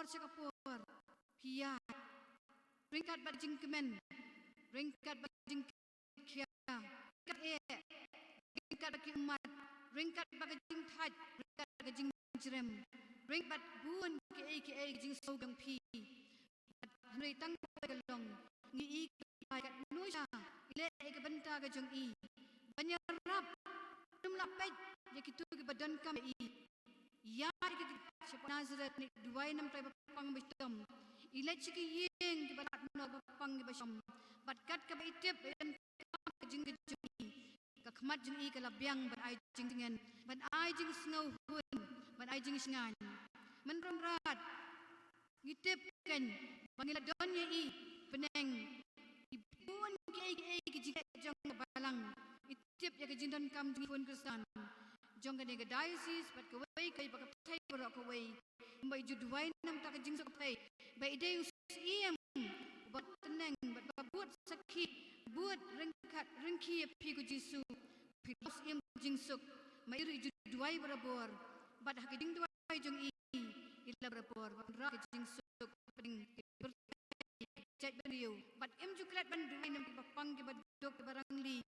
Singapore Pia ringkat bat jingkemen ringkat bat jingkia ringkat ringkat bagi umat ringkat bagi jing thai ringkat bagi jing jerem ringkat buan ke jing sogang pi hari tang galong ngi kat nusa ile ke benta ke jong i banyarap lapet ya kitu ke badan kami ya ke siapa Nazaret ni duai nam tai pang bistom ilet siki yeng ke balat no pang bistom bat kat ke itip dan jing jing ka khmat jing i ke labyang bat ai jing dengan bat ai jing snow hun bat ai jing singan men rat ngitip kan panggil donnya i peneng ibun ke jing jong balang itip ya ke jindan kam jing pun kesan jong ke diocese bat ke wei kai bak thai barok ke wei bai juduai nam tak jing sok thai bai de iem bat teneng bat buat sakit buat ringki pi ku jisu pi los iem jing sok mai ri juduai barabor bat hak jing duai jong i ila barabor ra ke jing sok ping chat beliau bat iem jukrat ban duai nam pang ke bat dok barang li